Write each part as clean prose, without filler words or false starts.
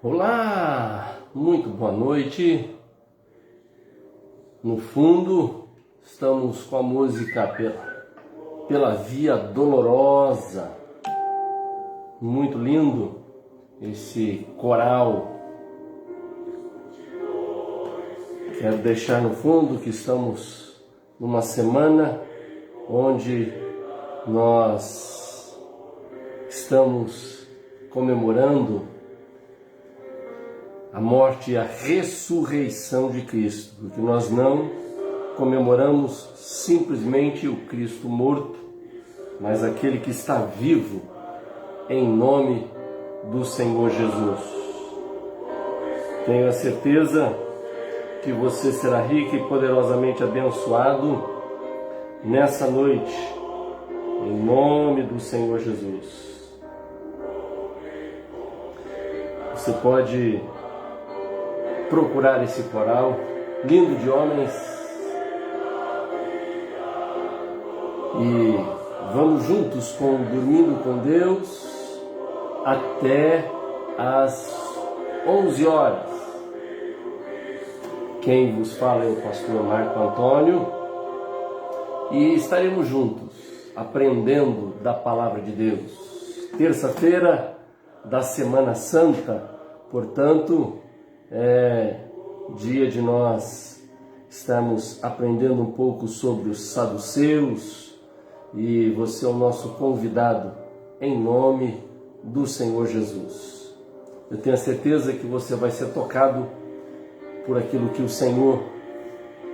Olá, muito boa noite. No fundo, estamos com a música pela Via Dolorosa. Muito lindo esse coral. Quero deixar no fundo que estamos numa semana onde nós estamos comemorando a morte e a ressurreição de Cristo, porque nós não comemoramos simplesmente o Cristo morto, mas aquele que está vivo em nome do Senhor Jesus. Tenho a certeza que você será rico e poderosamente abençoado nessa noite, em nome do Senhor Jesus. Você pode procurar esse coral lindo de homens e vamos juntos Dormindo com Deus até às 11 horas. Quem vos fala é o pastor Marco Antônio e estaremos juntos aprendendo da palavra de Deus. Terça-feira da Semana Santa, portanto, é dia de nós estarmos aprendendo um pouco sobre os saduceus e você é o nosso convidado em nome do Senhor Jesus. Eu tenho a certeza que você vai ser tocado por aquilo que o Senhor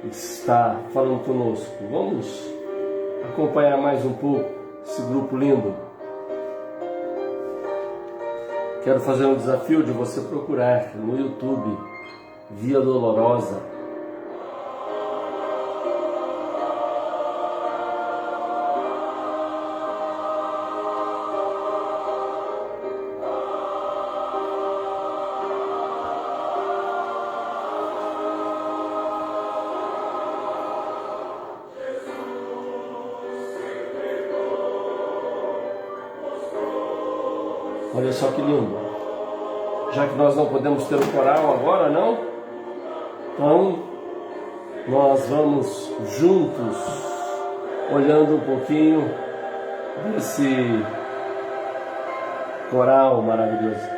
está falando conosco. Vamos acompanhar mais um pouco esse grupo lindo. Quero fazer um desafio de você procurar no YouTube Via Dolorosa. Olha só que lindo. Já que nós não podemos ter o coral agora, não? Então, nós vamos juntos, olhando um pouquinho desse coral maravilhoso.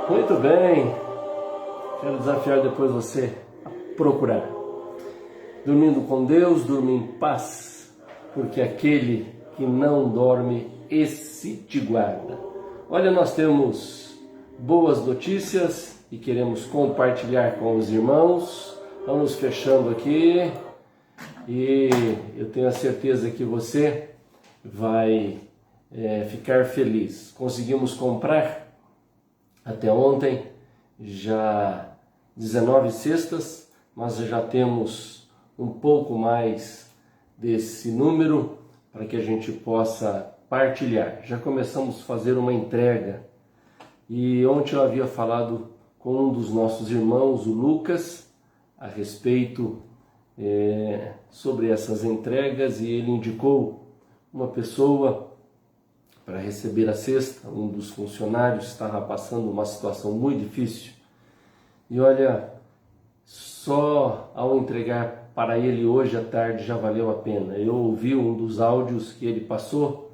Muito bem, quero desafiar depois você a procurar. Dormindo com Deus, dorme em paz, porque aquele que não dorme, esse te guarda. Olha, nós temos boas notícias e queremos compartilhar com os irmãos. Vamos fechando aqui e eu tenho a certeza que você vai ficar feliz. Conseguimos comprar até ontem já 19 cestas, mas já temos um pouco mais desse número para que a gente possa partilhar. Já começamos a fazer uma entrega e ontem eu havia falado com um dos nossos irmãos, o Lucas, a respeito sobre essas entregas e ele indicou uma pessoa para receber a cesta. Um dos funcionários estava passando uma situação muito difícil e olha, só ao entregar para ele hoje à tarde já valeu a pena. Eu ouvi um dos áudios que ele passou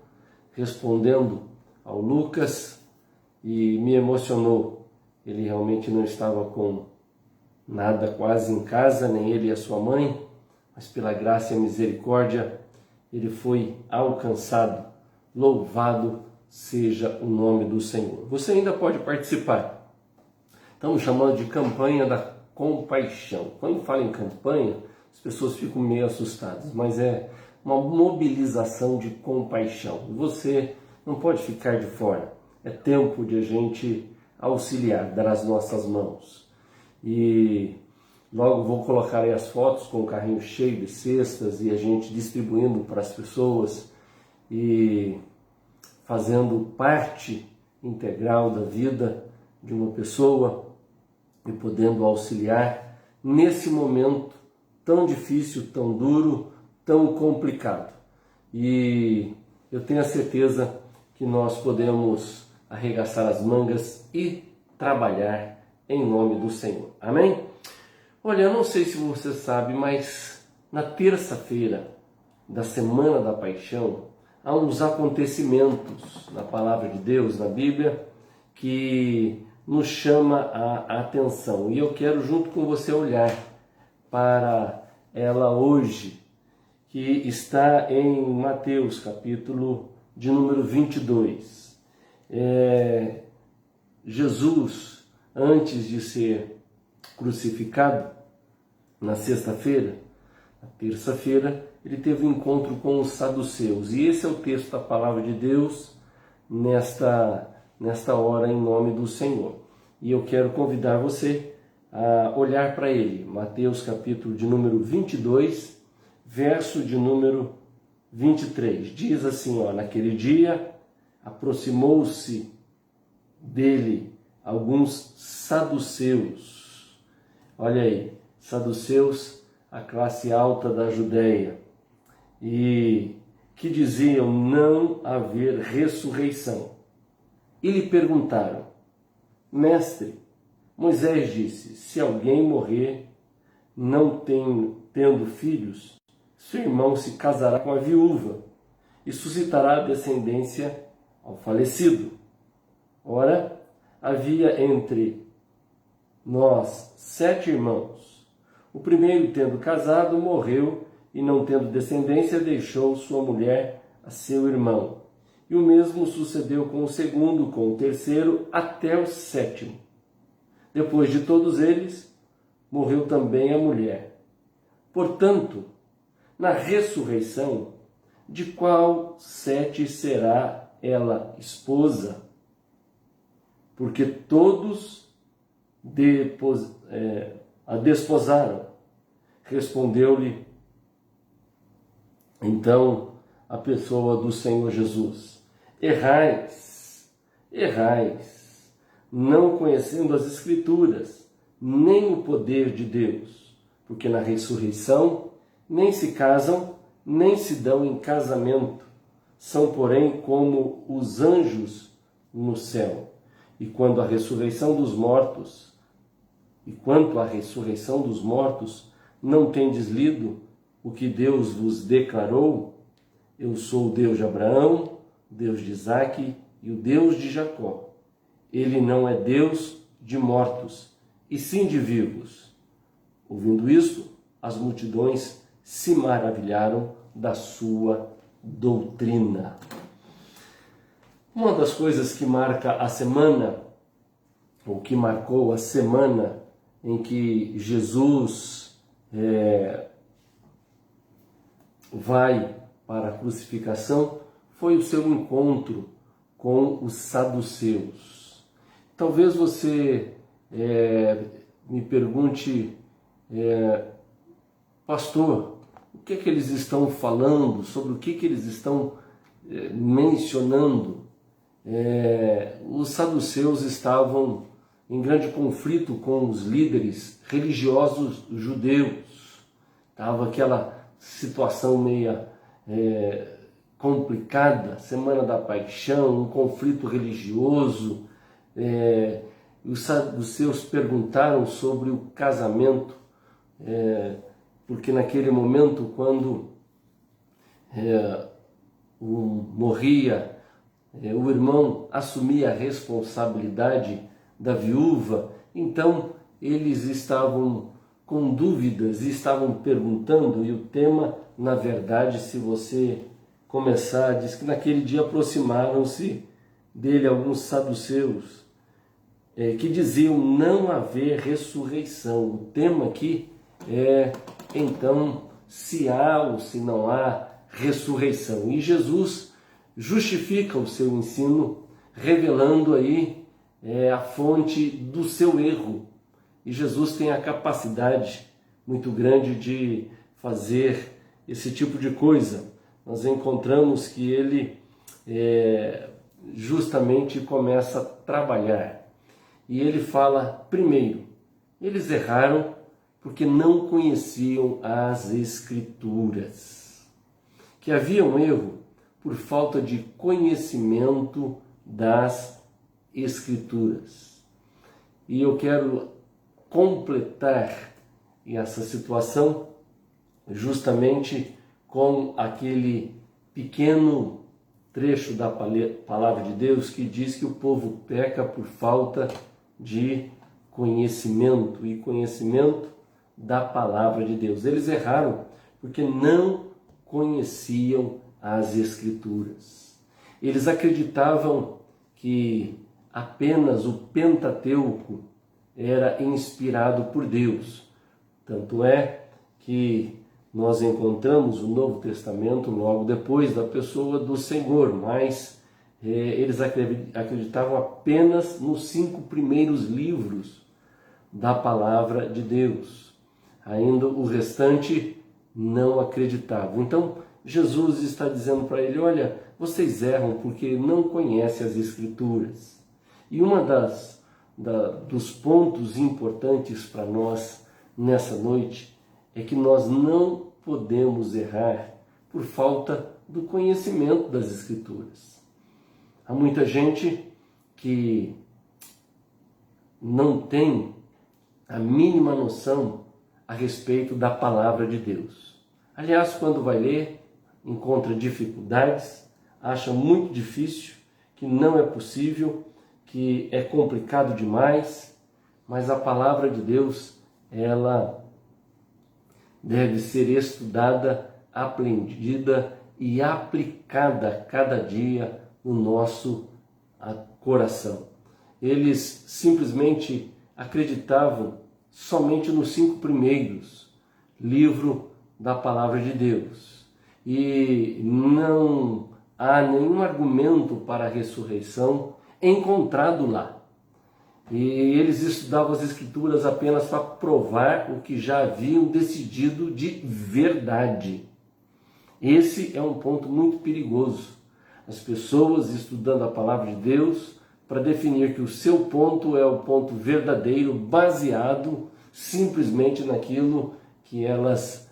respondendo ao Lucas e me emocionou. Ele realmente não estava com nada quase em casa, nem ele e a sua mãe, mas pela graça e a misericórdia ele foi alcançado. Louvado seja o nome do Senhor. Você ainda pode participar. Estamos chamando de campanha da compaixão. Quando falo em campanha, as pessoas ficam meio assustadas, mas é uma mobilização de compaixão. Você não pode ficar de fora. É tempo de a gente auxiliar, dar as nossas mãos. E logo vou colocar aí as fotos com o carrinho cheio de cestas e a gente distribuindo para as pessoas e fazendo parte integral da vida de uma pessoa e podendo auxiliar nesse momento tão difícil, tão duro, tão complicado. E eu tenho a certeza que nós podemos arregaçar as mangas e trabalhar em nome do Senhor. Amém? Olha, eu não sei se você sabe, mas na terça-feira da Semana da Paixão, há uns acontecimentos na Palavra de Deus, na Bíblia, que nos chama a atenção. E eu quero junto com você olhar para ela hoje, que está em Mateus, capítulo de número 22. Jesus, antes de ser crucificado, na sexta-feira, na terça-feira, ele teve um encontro com os saduceus. E esse é o texto da Palavra de Deus nesta hora, em nome do Senhor. E eu quero convidar você a olhar para ele. Mateus, capítulo de número 22, verso de número 23. Diz assim, naquele dia aproximou-se dele alguns saduceus. Olha aí, saduceus, a classe alta da Judéia, e que diziam não haver ressurreição. E lhe perguntaram: Mestre, Moisés disse, se alguém morrer não tendo filhos, seu irmão se casará com a viúva e suscitará descendência ao falecido. Ora, havia entre nós 7 irmãos. O primeiro, tendo casado, morreu e, não tendo descendência, deixou sua mulher a seu irmão. E o mesmo sucedeu com o segundo, com o terceiro, até o 7º. Depois de todos eles, morreu também a mulher. Portanto, na ressurreição, de qual 7 será ela esposa? Porque todos a desposaram. Respondeu-lhe então a pessoa do Senhor Jesus: errais, não conhecendo as Escrituras, nem o poder de Deus, porque na ressurreição nem se casam, nem se dão em casamento, são, porém, como os anjos no céu. E quanto à ressurreição dos mortos, não tendes lido o que Deus vos declarou? Eu sou o Deus de Abraão, o Deus de Isaque e o Deus de Jacó. Ele não é Deus de mortos, e sim de vivos. Ouvindo isto, as multidões se maravilharam da sua doutrina. Uma das coisas que marca a semana, ou que marcou a semana em que Jesus vai para a crucificação, foi o seu encontro com os saduceus. Talvez você me pergunte, pastor, o que é que eles estão falando, sobre o que eles estão mencionando? Os saduceus estavam em grande conflito com os líderes religiosos judeus. Estava aquela situação meia complicada, Semana da Paixão, um conflito religioso. Os saduceus perguntaram sobre o casamento, porque naquele momento, quando morria o irmão, assumia a responsabilidade da viúva, então eles estavam com dúvidas e estavam perguntando, e o tema, na verdade, se você começar, diz que naquele dia aproximaram-se dele alguns saduceus que diziam não haver ressurreição. O tema aqui é, então, se há ou se não há ressurreição. E Jesus justifica o seu ensino, revelando aí a fonte do seu erro. E Jesus tem a capacidade muito grande de fazer esse tipo de coisa. Nós encontramos que ele justamente começa a trabalhar. E ele fala, primeiro, Eles erraram porque não conheciam as Escrituras. Que havia um erro por falta de conhecimento das Escrituras. E eu quero completar essa situação justamente com aquele pequeno trecho da palavra de Deus que diz que o povo peca por falta de conhecimento, e conhecimento da palavra de Deus. Eles erraram porque não conheciam as Escrituras. Eles acreditavam que apenas o Pentateuco era inspirado por Deus. Tanto é que nós encontramos o Novo Testamento logo depois da pessoa do Senhor, mas eles acreditavam apenas nos 5 primeiros livros da palavra de Deus. Ainda o restante não acreditavam. Então Jesus está dizendo para ele: olha, vocês erram porque não conhecem as Escrituras. E uma dos pontos importantes para nós nessa noite é que nós não podemos errar por falta do conhecimento das Escrituras. Há muita gente que não tem a mínima noção a respeito da palavra de Deus. Aliás, quando vai ler, encontra dificuldades, acha muito difícil, que não é possível, que é complicado demais, mas a palavra de Deus, ela deve ser estudada, aprendida e aplicada cada dia no nosso coração. Eles simplesmente acreditavam somente nos 5 primeiros livros da palavra de Deus. E não há nenhum argumento para a ressurreição encontrado lá. E eles estudavam as Escrituras apenas para provar o que já haviam decidido de verdade. Esse é um ponto muito perigoso. As pessoas estudando a palavra de Deus para definir que o seu ponto é o ponto verdadeiro, baseado simplesmente naquilo que elas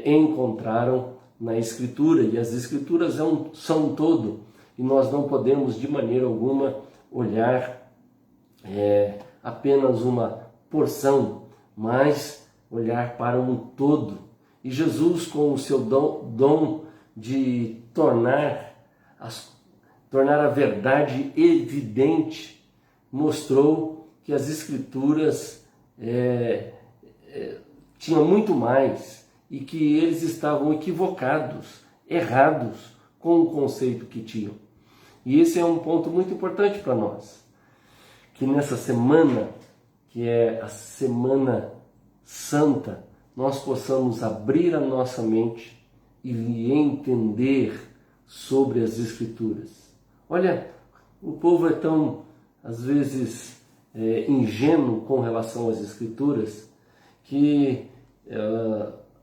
encontraram na Escritura. E as Escrituras são um todo, e nós não podemos de maneira alguma olhar apenas uma porção, mas olhar para um todo. E Jesus, com o seu dom de tornar a verdade evidente, mostrou que as Escrituras tinham muito mais e que eles estavam equivocados, errados com o conceito que tinham. E esse é um ponto muito importante para nós, que nessa semana, que é a Semana Santa, nós possamos abrir a nossa mente e entender sobre as Escrituras. Olha, o povo é tão, às vezes, ingênuo com relação às Escrituras, que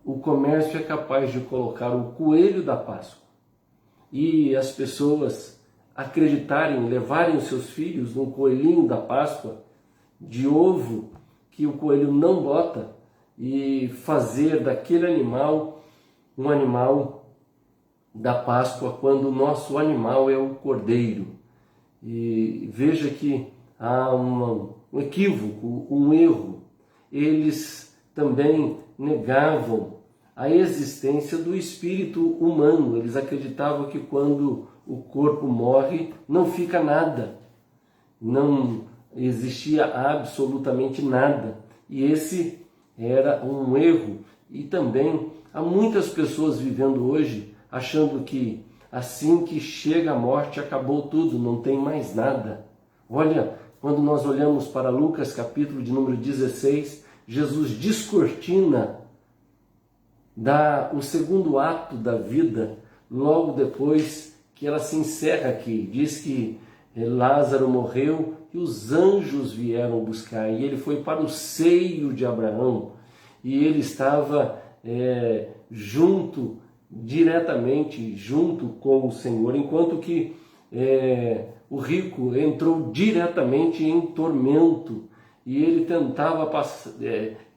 o comércio é capaz de colocar o coelho da Páscoa e as pessoas acreditarem, levarem os seus filhos no coelhinho da Páscoa, de ovo que o coelho não bota, e fazer daquele animal um animal da Páscoa, quando o nosso animal é o cordeiro. E veja que há um equívoco, um erro. Eles também negavam a existência do espírito humano. Eles acreditavam que quando o corpo morre, não fica nada, não existia absolutamente nada. E esse era um erro. E também há muitas pessoas vivendo hoje achando que assim que chega a morte acabou tudo, não tem mais nada. Olha, quando nós olhamos para Lucas capítulo de número 16, Jesus descortina o segundo ato da vida, logo depois que ela se encerra aqui. Diz que Lázaro morreu e os anjos vieram buscar, e ele foi para o seio de Abraão, e ele estava diretamente junto com o Senhor, enquanto que o rico entrou diretamente em tormento, e ele tentava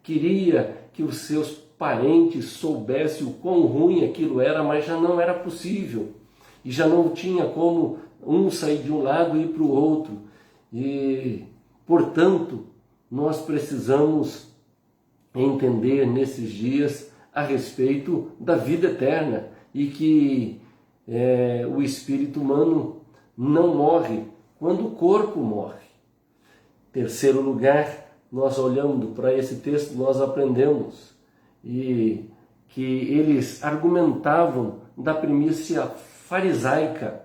queria que os seus parentes soubessem o quão ruim aquilo era, mas já não era possível. E já não tinha como um sair de um lado e ir para o outro. E, portanto, nós precisamos entender nesses dias a respeito da vida eterna e que o espírito humano não morre quando o corpo morre. Terceiro lugar, nós olhando para esse texto, nós aprendemos e que eles argumentavam da primícia farisaica.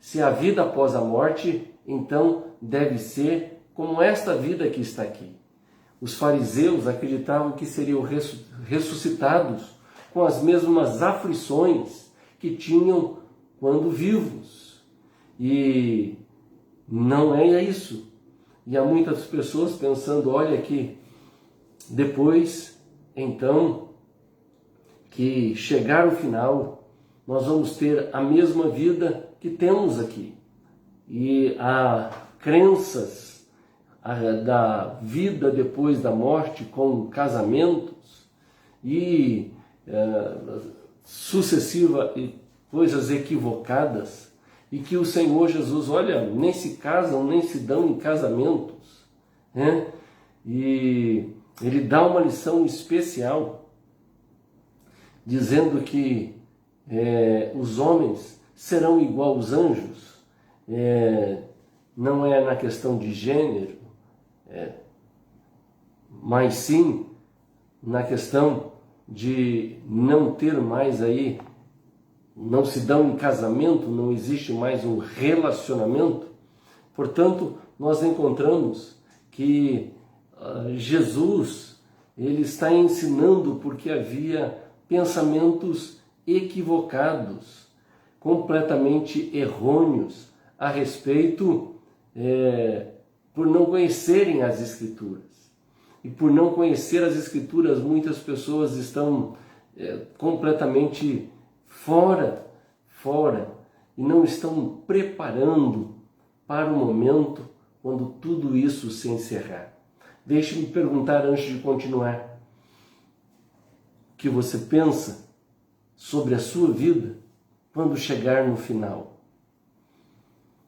Se há vida após a morte, então deve ser como esta vida que está aqui. Os fariseus acreditavam que seriam ressuscitados com as mesmas aflições que tinham quando vivos. E não é isso. E há muitas pessoas pensando, olha aqui, depois, então, que chegar o final, nós vamos ter a mesma vida que temos aqui. E há crenças da vida depois da morte, com casamentos e sucessiva e coisas equivocadas, e que o Senhor Jesus, olha, nem se casam, nem se dão em casamentos, né? E ele dá uma lição especial, dizendo que os homens serão igual aos anjos, não é na questão de gênero, mas sim na questão de não ter mais aí, não se dão em casamento, não existe mais um relacionamento. Portanto, nós encontramos que Jesus, ele está ensinando porque havia pensamentos equivocados, completamente errôneos a respeito, por não conhecerem as Escrituras. E por não conhecer as Escrituras, muitas pessoas estão completamente fora, e não estão preparando para o momento quando tudo isso se encerrar. Deixe-me perguntar antes de continuar, o que você pensa sobre a sua vida quando chegar no final?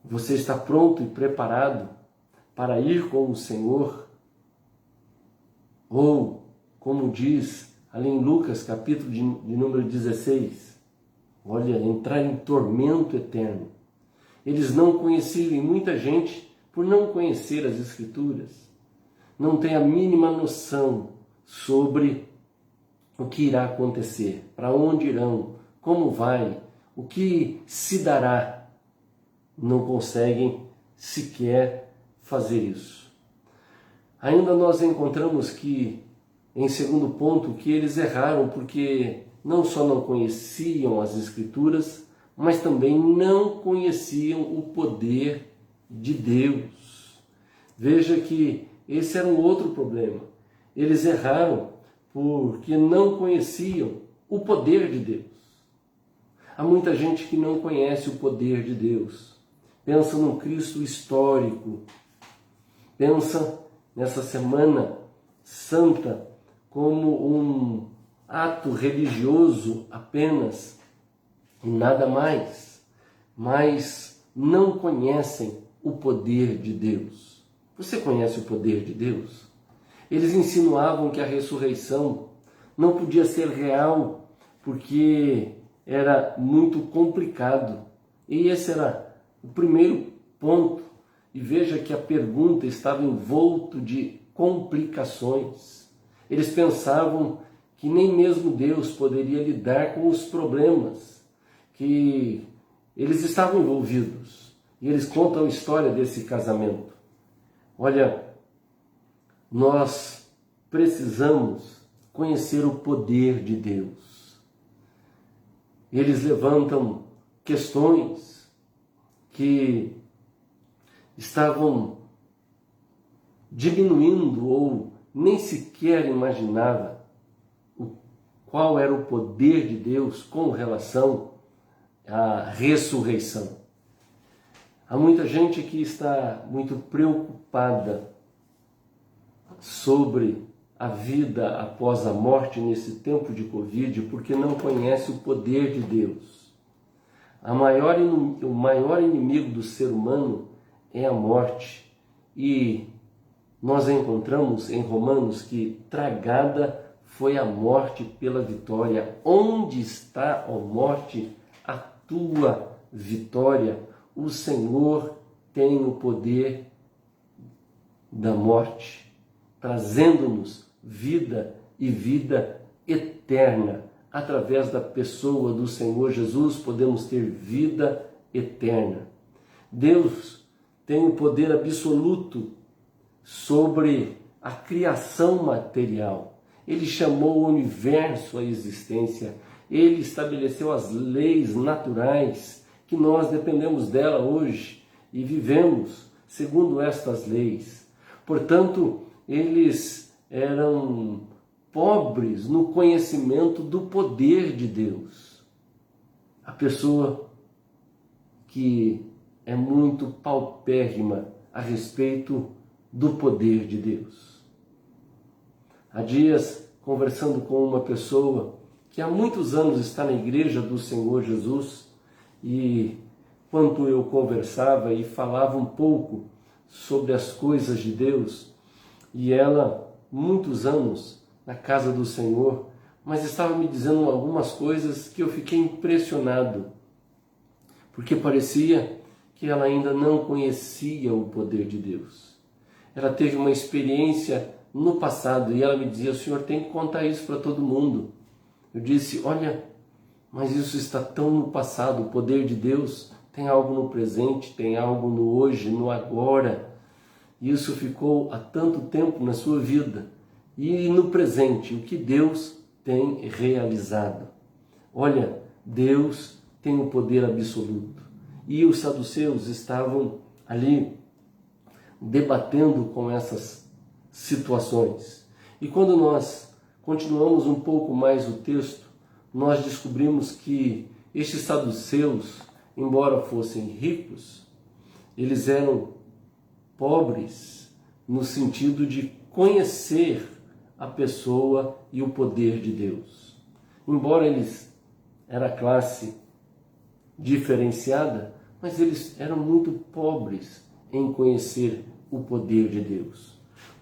Você está pronto e preparado para ir com o Senhor? Ou, como diz ali em Lucas, capítulo de número 16, olha, entrar em tormento eterno. Eles não conheciam, e muita gente, por não conhecer as Escrituras, não tem a mínima noção sobre o que irá acontecer, para onde irão, como vai, o que se dará. Não conseguem sequer fazer isso. Ainda nós encontramos que, em segundo ponto, que eles erraram porque não só não conheciam as Escrituras, mas também não conheciam o poder de Deus. Veja que esse era um outro problema. Eles erraram porque não conheciam o poder de Deus. Há muita gente que não conhece o poder de Deus. Pensa no Cristo histórico. Pensa nessa Semana Santa como um ato religioso apenas e nada mais. Mas não conhecem o poder de Deus. Você conhece o poder de Deus? Eles insinuavam que a ressurreição não podia ser real porque era muito complicado. E esse era o primeiro ponto. E veja que a pergunta estava envolta de complicações. Eles pensavam que nem mesmo Deus poderia lidar com os problemas que eles estavam envolvidos. E eles contam a história desse casamento. Olha, nós precisamos conhecer o poder de Deus. Eles levantam questões que estavam diminuindo ou nem sequer imaginava qual era o poder de Deus com relação à ressurreição. Há muita gente que está muito preocupada sobre a vida após a morte nesse tempo de Covid, porque não conhece o poder de Deus. O maior inimigo do ser humano é a morte. E nós encontramos em Romanos que tragada foi a morte pela vitória. Onde está, ó morte, a tua vitória? O Senhor tem o poder da morte, trazendo-nos vida e vida eterna. Através da pessoa do Senhor Jesus, podemos ter vida eterna. Deus tem o poder absoluto sobre a criação material. Ele chamou o universo à existência. Ele estabeleceu as leis naturais que nós dependemos dela hoje e vivemos segundo estas leis. Portanto, eles eram pobres no conhecimento do poder de Deus. A pessoa que é muito paupérrima a respeito do poder de Deus. Há dias, conversando com uma pessoa que há muitos anos está na igreja do Senhor Jesus, e quando eu conversava e falava um pouco sobre as coisas de Deus, e ela, muitos anos na casa do Senhor, mas estava me dizendo algumas coisas que eu fiquei impressionado, porque parecia que ela ainda não conhecia o poder de Deus. Ela teve uma experiência no passado e ela me dizia: o senhor tem que contar isso para todo mundo. Eu disse: olha, mas isso está tão no passado. O poder de Deus tem algo no presente, tem algo no hoje, no agora. Isso ficou há tanto tempo na sua vida. E no presente, o que Deus tem realizado. Olha, Deus tem o poder absoluto. E os saduceus estavam ali debatendo com essas situações. E quando nós continuamos um pouco mais o texto, nós descobrimos que estes saduceus, embora fossem ricos, eles eram pobres no sentido de conhecer a pessoa e o poder de Deus. Embora eles eram classe diferenciada, mas eles eram muito pobres em conhecer o poder de Deus.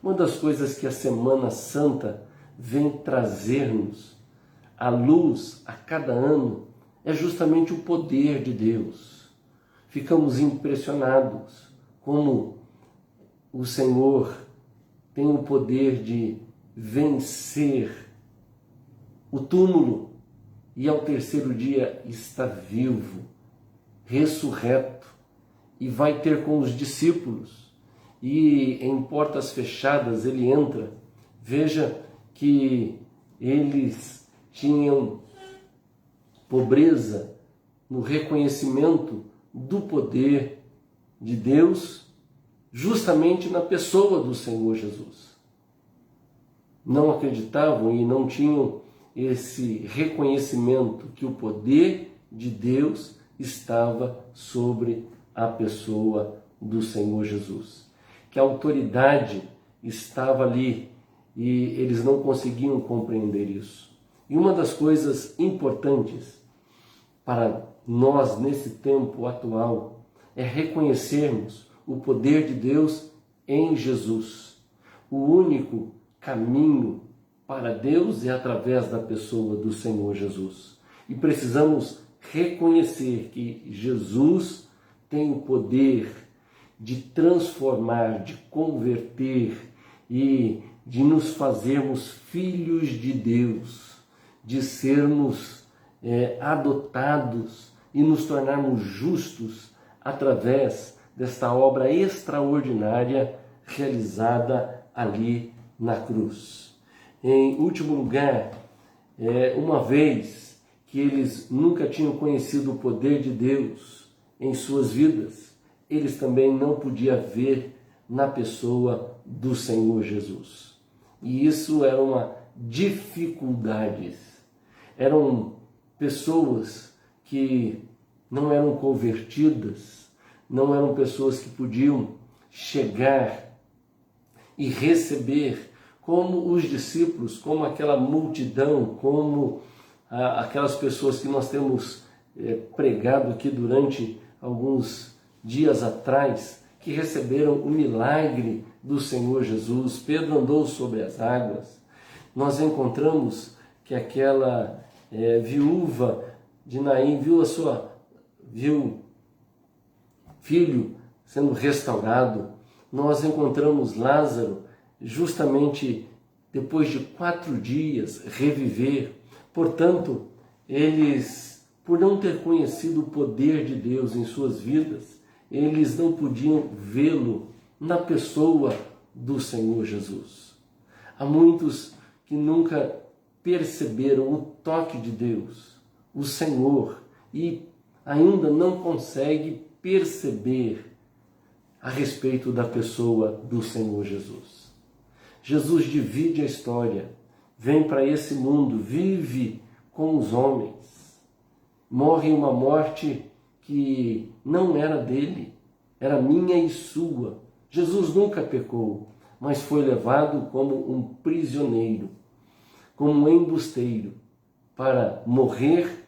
Uma das coisas que a Semana Santa vem trazer-nos à luz a cada ano é justamente o poder de Deus. Ficamos impressionados como o Senhor tem o poder de vencer o túmulo e ao terceiro dia está vivo, ressurreto, e vai ter com os discípulos, e em portas fechadas ele entra. Veja que eles tinham pobreza no reconhecimento do poder de Deus, justamente na pessoa do Senhor Jesus. Não acreditavam e não tinham esse reconhecimento que o poder de Deus estava sobre a pessoa do Senhor Jesus. Que a autoridade estava ali e eles não conseguiam compreender isso. E uma das coisas importantes para nós nesse tempo atual é reconhecermos o poder de Deus em Jesus. O único caminho para Deus é através da pessoa do Senhor Jesus. E precisamos reconhecer que Jesus tem o poder de transformar, de converter e de nos fazermos filhos de Deus, de sermos adotados e nos tornarmos justos através desta obra extraordinária realizada ali na cruz. Em último lugar, uma vez que eles nunca tinham conhecido o poder de Deus em suas vidas, eles também não podiam ver na pessoa do Senhor Jesus. E isso era uma dificuldade. Eram pessoas que não eram convertidas, não eram pessoas que podiam chegar e receber como os discípulos, como aquela multidão, como aquelas pessoas que nós temos pregado aqui durante alguns dias atrás, que receberam o milagre do Senhor Jesus. Pedro andou sobre as águas. Nós encontramos que aquela viúva de Naim viu filho sendo restaurado. Nós encontramos Lázaro justamente depois de 4 dias reviver. Portanto, eles, por não ter conhecido o poder de Deus em suas vidas, eles não podiam vê-lo na pessoa do Senhor Jesus. Há muitos que nunca perceberam o toque de Deus, o Senhor, e ainda não conseguem perceber a respeito da pessoa do Senhor Jesus. Jesus divide a história, vem para esse mundo, vive com os homens, morre uma morte que não era dele, era minha e sua. Jesus nunca pecou, mas foi levado como um prisioneiro, como um embusteiro, para morrer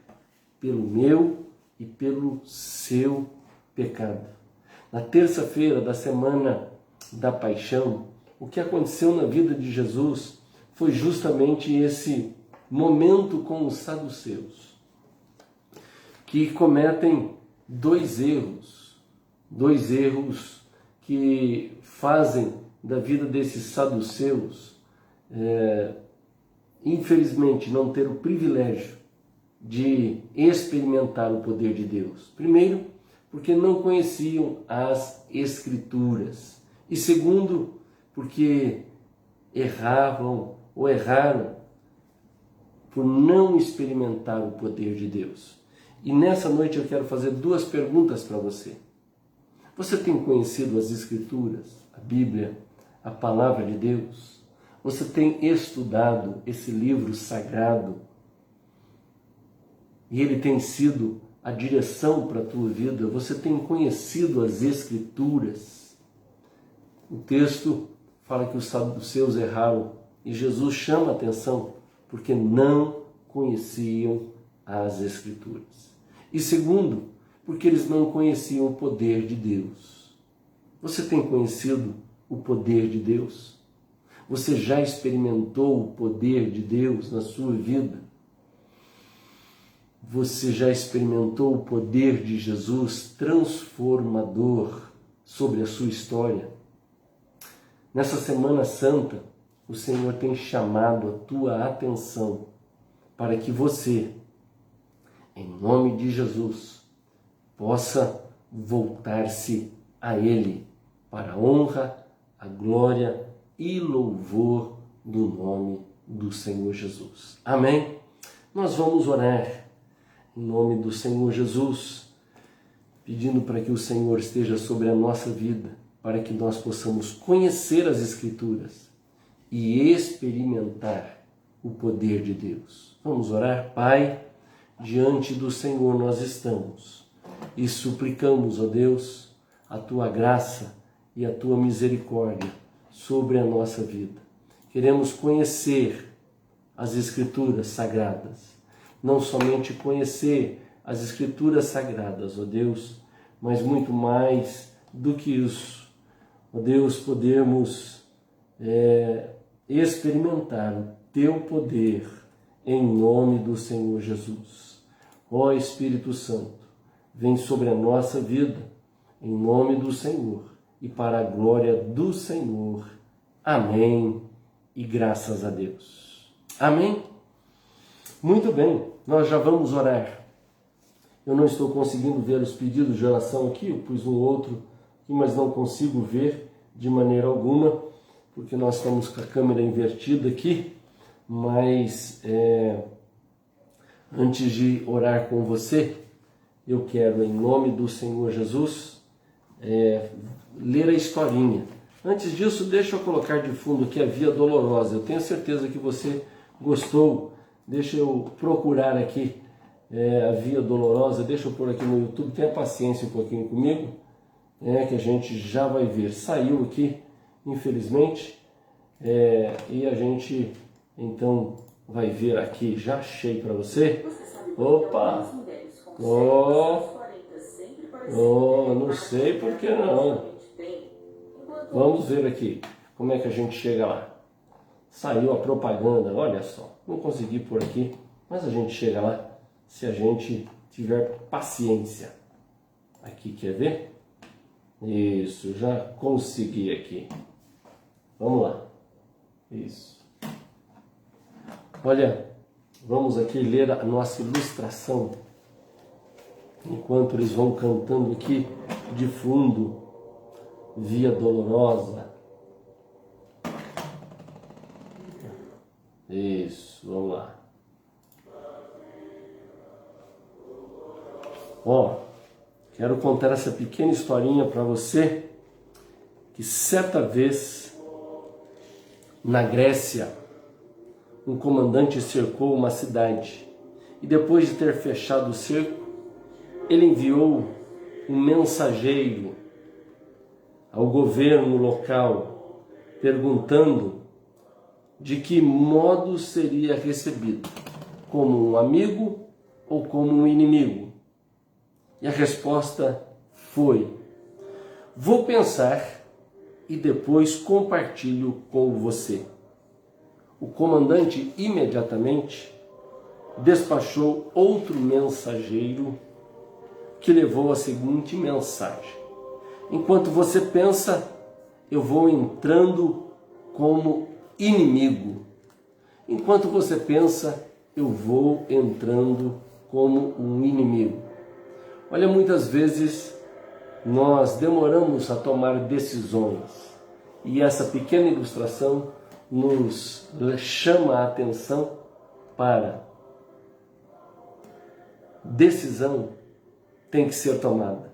pelo meu e pelo seu pecado. Na terça-feira da semana da paixão, o que aconteceu na vida de Jesus foi justamente esse momento com os saduceus, que cometem dois erros que fazem da vida desses saduceus, infelizmente, não ter o privilégio de experimentar o poder de Deus. Primeiro, porque não conheciam as Escrituras. E segundo, porque erraram por não experimentar o poder de Deus. E nessa noite eu quero fazer 2 perguntas para você. Você tem conhecido as Escrituras, a Bíblia, a Palavra de Deus? Você tem estudado esse livro sagrado? E ele tem sido a direção para a tua vida? Você tem conhecido as Escrituras? O texto fala que os saduceus erraram e Jesus chama a atenção porque não conheciam as Escrituras. E segundo, porque eles não conheciam o poder de Deus. Você tem conhecido o poder de Deus? Você já experimentou o poder de Deus na sua vida? Você já experimentou o poder de Jesus transformador sobre a sua história? Nessa Semana Santa, o Senhor tem chamado a tua atenção para que você, em nome de Jesus, possa voltar-se a Ele para a honra, a glória e louvor do nome do Senhor Jesus. Amém? Nós vamos orar em nome do Senhor Jesus, pedindo para que o Senhor esteja sobre a nossa vida, para que nós possamos conhecer as Escrituras e experimentar o poder de Deus. Vamos orar? Pai, diante do Senhor nós estamos e suplicamos, ó Deus, a Tua graça e a Tua misericórdia sobre a nossa vida. Queremos conhecer as Escrituras sagradas, não somente conhecer as Escrituras sagradas, ó Deus, mas muito mais do que isso, ó Deus, podemos experimentar o Teu poder em nome do Senhor Jesus. Ó Espírito Santo, vem sobre a nossa vida, em nome do Senhor e para a glória do Senhor. Amém e graças a Deus. Amém? Muito bem, nós já vamos orar. Eu não estou conseguindo ver os pedidos de oração aqui, eu pus um outro aqui, mas não consigo ver de maneira alguma, porque nós estamos com a câmera invertida aqui, mas antes de orar com você, eu quero, em nome do Senhor Jesus, ler a historinha. Antes disso, deixa eu colocar de fundo aqui a Via Dolorosa. Eu tenho certeza que você gostou. Deixa eu procurar aqui a Via Dolorosa. Deixa eu pôr aqui no YouTube. Tenha paciência um pouquinho comigo, que a gente já vai ver. Saiu aqui, infelizmente. E a gente então vai ver aqui, já achei para você. Opa! Não sei por que não. Vamos ver aqui como é que a gente chega lá. Saiu a propaganda, olha só. Não consegui por aqui, mas a gente chega lá se a gente tiver paciência. Aqui, quer ver? Isso, já consegui aqui. Vamos lá. Isso. Olha, vamos aqui ler a nossa ilustração. Enquanto eles vão cantando aqui de fundo, Via Dolorosa. Isso, vamos lá. Ó, quero contar essa pequena historinha para você, que certa vez, na Grécia, um comandante cercou uma cidade e depois de ter fechado o cerco, ele enviou um mensageiro ao governo local perguntando de que modo seria recebido, como um amigo ou como um inimigo. E a resposta foi: vou pensar e depois compartilho com você. O comandante imediatamente despachou outro mensageiro que levou a seguinte mensagem: enquanto você pensa, eu vou entrando como inimigo. Enquanto você pensa, eu vou entrando como um inimigo. Olha, muitas vezes nós demoramos a tomar decisões e essa pequena ilustração nos chama a atenção para decisão tem que ser tomada.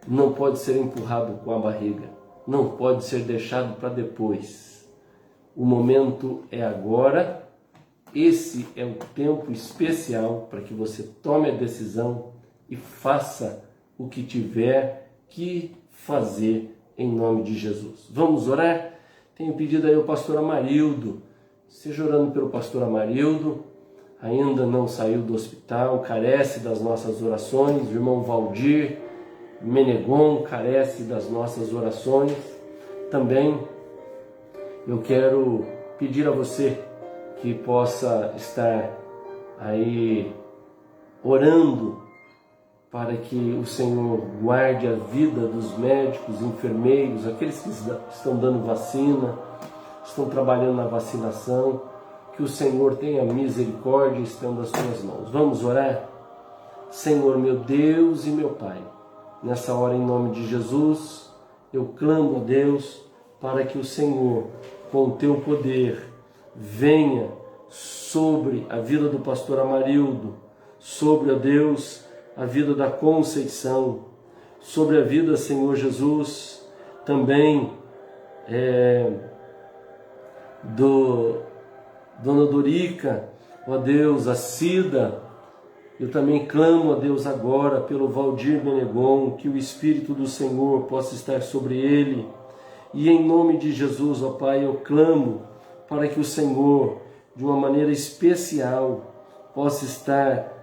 Não pode ser empurrado com a barriga. Não pode ser deixado para depois. O momento é agora. Esse é o tempo especial para que você tome a decisão e faça o que tiver que fazer em nome de Jesus. Vamos orar? Tenho pedido aí ao pastor Amarildo. Seja orando pelo pastor Amarildo. Ainda não saiu do hospital, carece das nossas orações. O irmão Valdir Menegon carece das nossas orações. Também eu quero pedir a você que possa estar aí orando para que o Senhor guarde a vida dos médicos, enfermeiros, aqueles que estão dando vacina, estão trabalhando na vacinação, que o Senhor tenha misericórdia e estenda as suas mãos. Vamos orar? Senhor, meu Deus e meu Pai, nessa hora, em nome de Jesus, eu clamo a Deus para que o Senhor, com o teu poder, venha sobre a vida do pastor Amarildo, sobre, ó Deus, a vida da Conceição, sobre a vida, Senhor Jesus, também Dona Dorica, ó Deus, a Cida. Eu também clamo a Deus agora pelo Valdir Menegon, que o Espírito do Senhor possa estar sobre ele. E em nome de Jesus, ó Pai, eu clamo para que o Senhor, de uma maneira especial, possa estar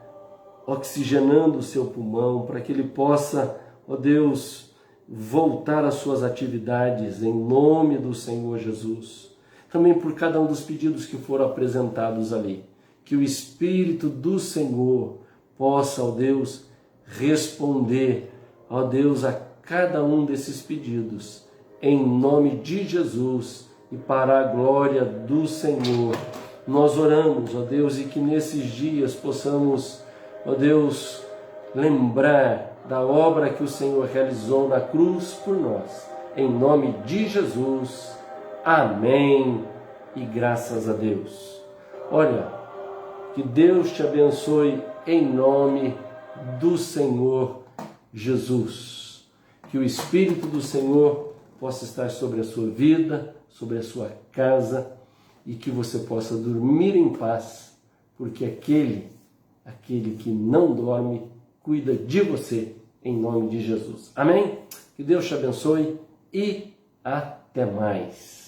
oxigenando o seu pulmão, para que ele possa, ó Deus, voltar às suas atividades, em nome do Senhor Jesus. Também por cada um dos pedidos que foram apresentados ali, que o Espírito do Senhor possa, ó Deus, responder, ó Deus, a cada um desses pedidos, em nome de Jesus e para a glória do Senhor. Nós oramos, ó Deus, e que nesses dias possamos, ó Deus, lembrar da obra que o Senhor realizou na cruz por nós. Em nome de Jesus. Amém. E graças a Deus. Olha, que Deus te abençoe em nome do Senhor Jesus. Que o Espírito do Senhor possa estar sobre a sua vida, sobre a sua casa, e que você possa dormir em paz, porque aquele que não dorme, cuida de você, em nome de Jesus. Amém? Que Deus te abençoe e até mais.